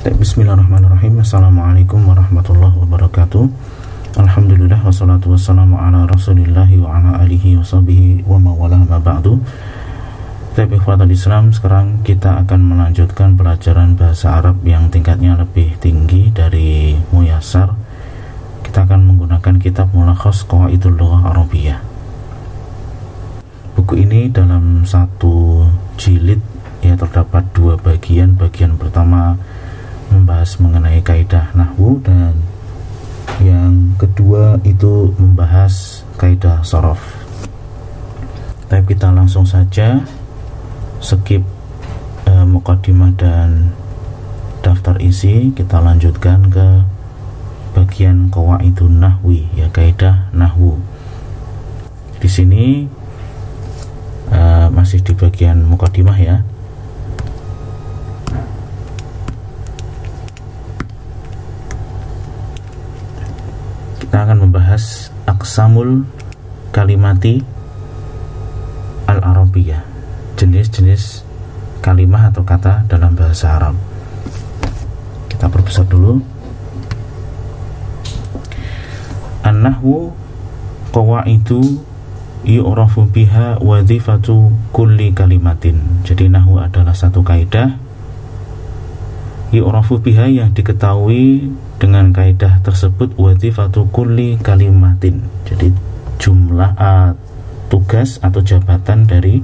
Bismillahirrahmanirrahim. Assalamualaikum warahmatullahi wabarakatuh. Alhamdulillah wassalatu wassalamu ala rasulillahi wa ala alihi wa sahbihi wa mawalah ma ba'du. Ikhwatal Islam, sekarang kita akan melanjutkan pelajaran bahasa Arab yang tingkatnya lebih tinggi dari Muyassar. Kita akan menggunakan kitab Mulakhas Qawaidul Lughah Arabiyah. Buku ini dalam satu jilid ya terdapat dua bagian. Bagian pertama membahas mengenai kaidah nahwu dan yang kedua itu membahas kaidah shorof. Tapi kita langsung saja skip muqaddimah dan daftar isi, kita lanjutkan ke bagian qawaidun nahwi ya, kaidah nahwu. Di sini masih di bagian muqaddimah ya. Kita akan membahas aqsamul kalimati al-arabiyah, jenis-jenis kalimah atau kata dalam bahasa Arab. Kita perbesar dulu. An-nahwu qawaidu yu'rafu biha wadhifatu kulli kalimatin. Jadi nahwu adalah satu kaidah yu'rafu biha yang diketahui dengan kaidah tersebut wadhifatu kulli kalimatin. Jadi jumlah tugas atau jabatan dari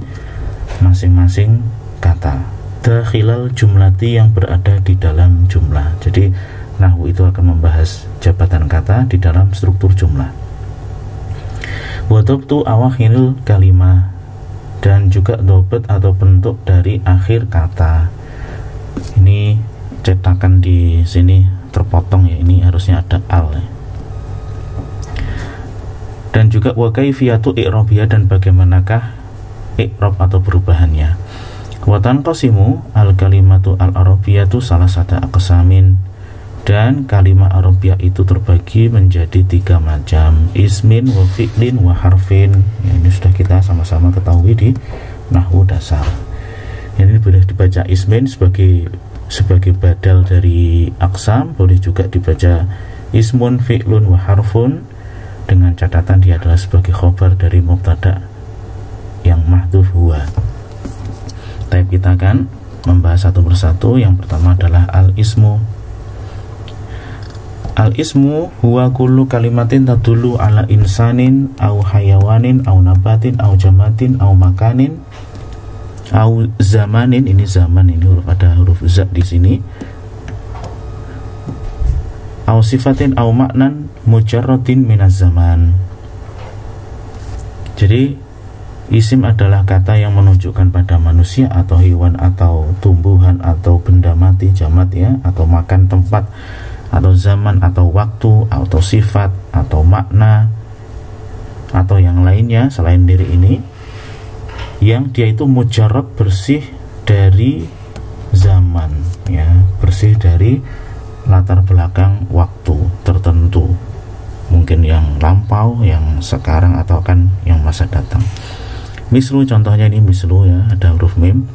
masing-masing kata. Dakhilal jumlati yang berada di dalam jumlah. Jadi nahwu itu akan membahas jabatan kata di dalam struktur jumlah. Wa dhabtu awakhiril kalimah, dan juga dobet atau bentuk dari akhir kata. Ini cetakan di sini terpotong ya, ini harusnya ada al ya. Dan juga wa kaifiyatu i'rabiyah, dan bagaimanakah i'rab atau perubahannya. Wa tanqasimu al kalimatu al arabiyatu salah satu aqsamin, dan kalimat arabiyah itu terbagi menjadi tiga macam: ismin wa fi'lin wa harfin ya, ini sudah kita sama-sama ketahui di nahwu dasar. Ini boleh dibaca ismin sebagai badal dari aqsam, boleh juga dibaca ismun, fi'lun, wa harfun, dengan catatan dia adalah sebagai khobar dari mubtada yang mahdhuf huwa. Tapi kita akan membahas satu persatu. Yang pertama adalah al-ismu. Al-ismu huwa kullu kalimatin tadullu ala insanin au hayawanin au nabatin au jamatin au makanin au zamanin. Ini zaman, ini huruf, ada huruf za di sini. Au sifatin au maknan mujarradin minaz zaman. Jadi isim adalah kata yang menunjukkan pada manusia atau hewan atau tumbuhan atau benda mati, jamat ya, atau makan, tempat, atau zaman atau waktu, atau sifat atau makna atau yang lainnya selain diri ini, yang dia itu mujarrad, bersih dari zaman ya, bersih dari latar belakang waktu tertentu, mungkin yang lampau, yang sekarang, atau kan yang masa datang. Mislu, contohnya ini mislu ya, ada huruf mim.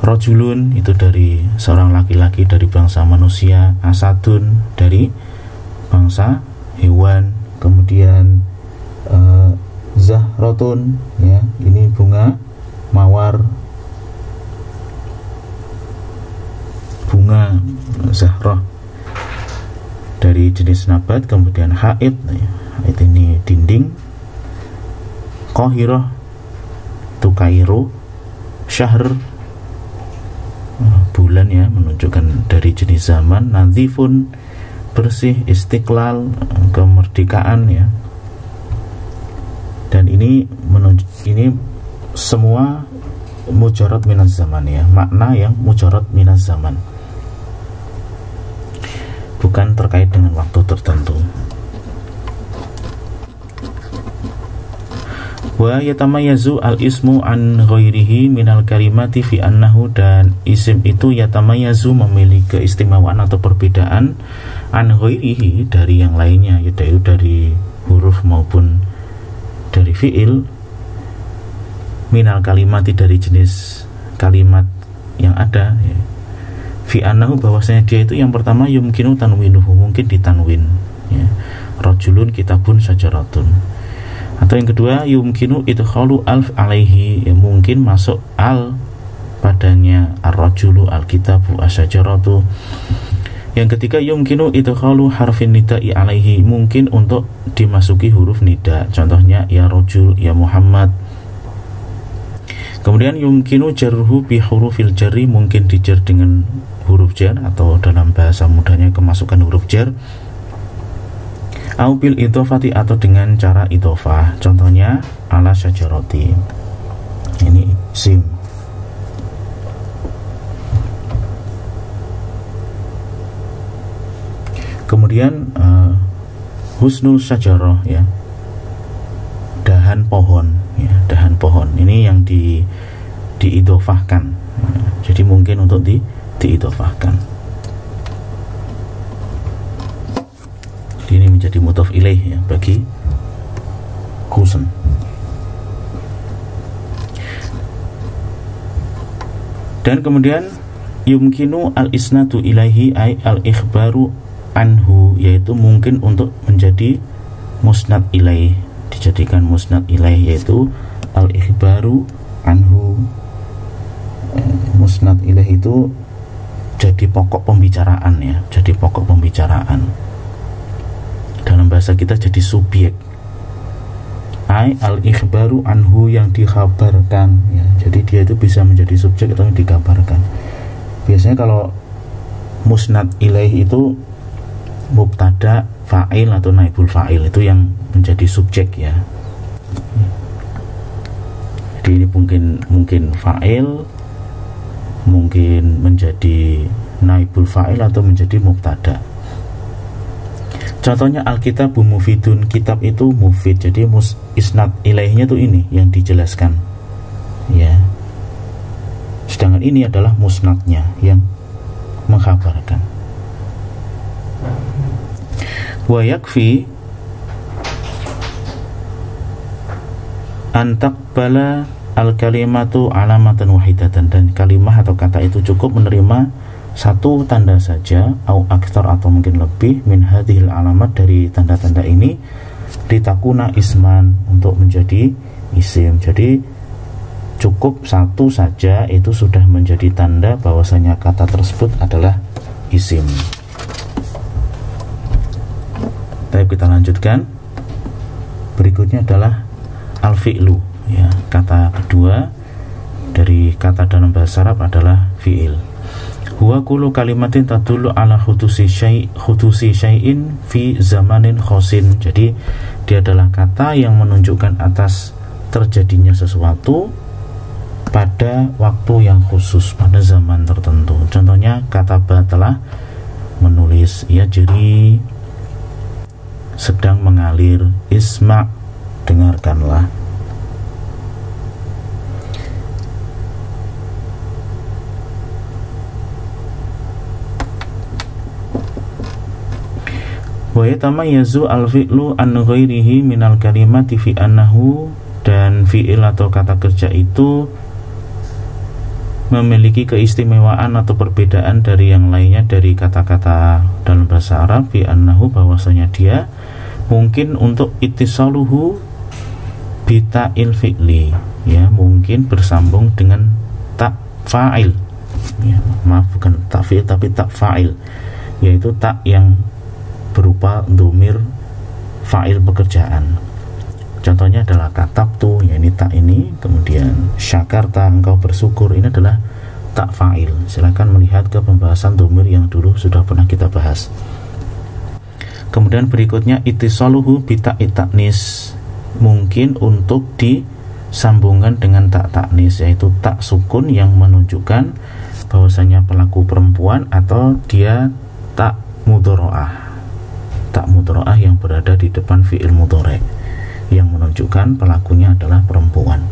Rojulun itu dari seorang laki-laki dari bangsa manusia, asadun dari bangsa hewan, kemudian zahrotun ya, ini bunga mawar, bunga zahroh dari jenis nabat. Kemudian haid ya, haid ini dinding. Qahiroh itu Kairo. Syahr bulan ya, menunjukkan dari jenis zaman. Nadhifun bersih. Istiqlal kemerdekaan ya. Dan ini semua mujarrad minaz zaman ya, makna yang mujarrad minaz zaman, bukan terkait dengan waktu tertentu. Wa yatamayyazu al-ismu an ghairihi minal kalimati fi annahu, dan isim itu yatamayyazu memiliki keistimewaan atau perbedaan an ghairihi dari yang lainnya, yaitu dari huruf maupun dari fi'il, minal kalimati dari jenis kalimat yang ada ya. fi annahu bahwasanya dia itu yang pertama yumkinu tanwinuhu, mungkin ditanwin ya, rajulun kitabun syajaratun. Atau yang kedua yumkinu idkhalu alf alaihi, ya, mungkin masuk al padanya, ar-rajulu al-kitabu asyajaratu. Yang ketiga yumkinu idkhalu harfin nida'i alaihi, mungkin untuk dimasuki huruf nida, contohnya ya rajul, ya Muhammad. Kemudian yumkinu jarruhu bi hurufil jarri, mungkin dijar dengan huruf jar, atau dalam bahasa mudahnya kemasukan huruf jar. Au bil idhofati, atau dengan cara idhofah, contohnya ala syajarati, ini sim. Kemudian husnul syajarah, ya, dahan pohon, ya, dahan pohon ini yang diidhofahkan, ya, jadi mungkin untuk diidhofahkan. Ini menjadi mudhaf ilaih, ya, bagi husn. Dan kemudian yumkinu al-isnadu ilaihi ay al-ikhbaru anhu, yaitu mungkin untuk menjadi musnad ilaih, dijadikan musnad ilaih, yaitu al-ikhbaru anhu. Musnad ilaih itu jadi pokok pembicaraan, ya, jadi pokok pembicaraan. Dalam bahasa kita jadi subjek. Ai al-ikhbaru anhu, yang dikhabarkan, ya. Jadi dia itu bisa menjadi subjek atau yang dikabarkan. Biasanya kalau musnad ilaih itu mubtada, fa'il atau naibul fa'il, itu yang menjadi subjek, ya. Jadi ini mungkin fa'il, mungkin menjadi naibul fa'il, atau menjadi mubtada. Contohnya al-kitabu mufidun, kitab itu mufid, jadi isnad ilaihnya itu ini yang dijelaskan, ya. Sedangkan ini adalah musnadnya yang mengkhabarkan. Wa yakfi an taqbala al-kalimatu alamatan wahidatan, dan kalimah atau kata itu cukup menerima satu tanda saja, au aktsar, atau mungkin lebih, min hadhil alamat, dari tanda-tanda ini, litakuna isman, untuk menjadi isim. Jadi cukup satu saja itu sudah menjadi tanda bahwasanya kata tersebut adalah isim. Baik, kita lanjutkan. Berikutnya adalah al-fi'lu, ya, kata kedua dari kata dalam bahasa Arab adalah fi'il. Huwa kullu kalimatin tadullu ala khudusi syai'in fi zamanin khosin. Jadi dia adalah kata yang menunjukkan atas terjadinya sesuatu pada waktu yang khusus, pada zaman tertentu. Contohnya kataba, telah menulis, ya, jadi sedang mengalir, isma, dengarkanlah. Wa yatamayyazu al-fi'lu an ghairihi minal kalimati fi annahu, dan fi'il atau kata kerja itu memiliki keistimewaan atau perbedaan dari yang lainnya dari kata-kata dalam bahasa Arab, fi annahu, bahwasanya dia mungkin untuk ittisaluhu bita'il fi'li, ya, mungkin bersambung dengan tak fa'il, ya, maaf, bukan tak fi'il tapi tak fa'il, yaitu tak yang berupa dhamir fa'il pekerjaan. Contohnya adalah katabtu, ya, ini tak ini, kemudian syakarta, engkau bersyukur, ini adalah tak fa'il. Silakan melihat ke pembahasan dhamir yang dulu sudah pernah kita bahas. Kemudian berikutnya ittisaluhu bita'it ta'nis, mungkin untuk disambungkan dengan tak ta'nis, yaitu tak sukun yang menunjukkan bahwasanya pelaku perempuan, atau dia tak mudhoro'ah, tak mudhoro'ah yang berada di depan fi'il mudhari' yang menunjukkan pelakunya adalah perempuan.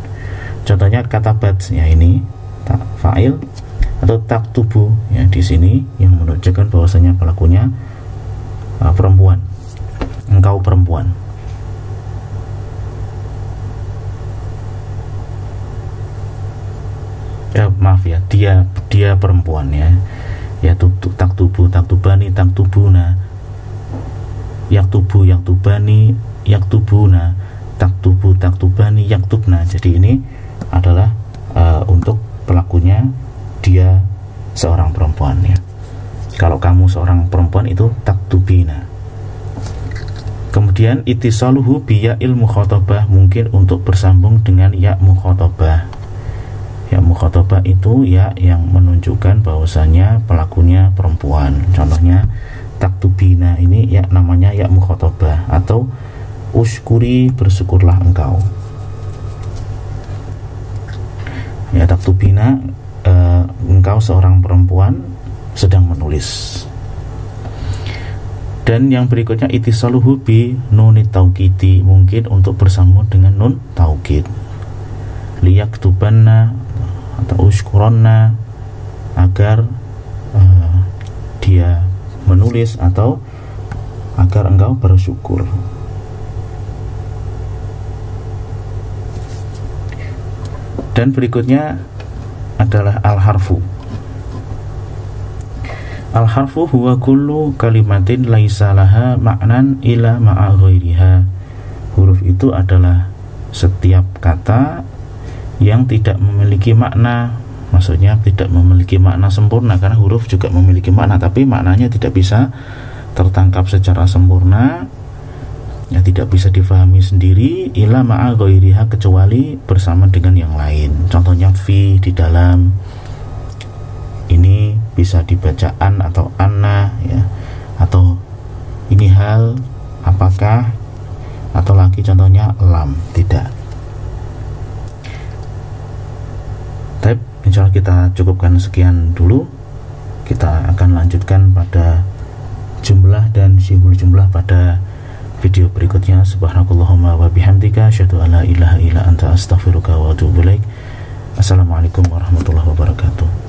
Contohnya katabat, ya, ini tak fa'il, atau tak tubuh, ya, di sini yang menunjukkan bahwasanya pelakunya perempuan, engkau perempuan. Ya, maaf, ya, dia perempuan, ya. ya taktubu, taktubani, taktubuna, yaktubu, yaktubani, yaktubuna, taktubu, taktubani, yaktubna. Jadi ini adalah untuk pelakunya dia seorang perempuan ya. Kalau kamu seorang perempuan itu taktubina. Kemudian ittisaluhu biya'il mukhatabah, mungkin untuk bersambung dengan ya mukhatabah. Ya mukhatabah itu ya yang menunjukkan bahwasanya pelakunya perempuan. Contohnya taktubina, ini ya namanya ya mukhatabah. Atau uskuri, bersyukurlah engkau. Ya taktubina, engkau seorang perempuan sedang menulis. Dan yang berikutnya ittisaluhu bi nunit taukidi, mungkin untuk bersambung dengan nun taukid. Liyaktubanna atau uskuronna, agar dia menulis atau agar engkau bersyukur. Dan berikutnya adalah al-harfu. Al-harfu huwa kullu kalimatin laisa laha ma'nan ila ma'a ghairiha. Huruf itu adalah setiap kata yang tidak memiliki makna. Maksudnya tidak memiliki makna sempurna, karena huruf juga memiliki makna, tapi maknanya tidak bisa tertangkap secara sempurna, ya tidak bisa difahami sendiri, ila ma'a ghairiha, kecuali bersama dengan yang lain. Contohnya fi, di dalam. Ini bisa dibaca an atau anna ya, atau ini hal, apakah, atau lagi contohnya lam, tidak. Tapi insya Allah kita cukupkan sekian dulu. Kita akan lanjutkan pada jumlah dan syibul jumlah pada video berikutnya. Subhanakallahumma wa bihamdika asyhadu an la ilaha illa anta astaghfiruka wa atubu ilaik. Assalamualaikum warahmatullahi wabarakatuh.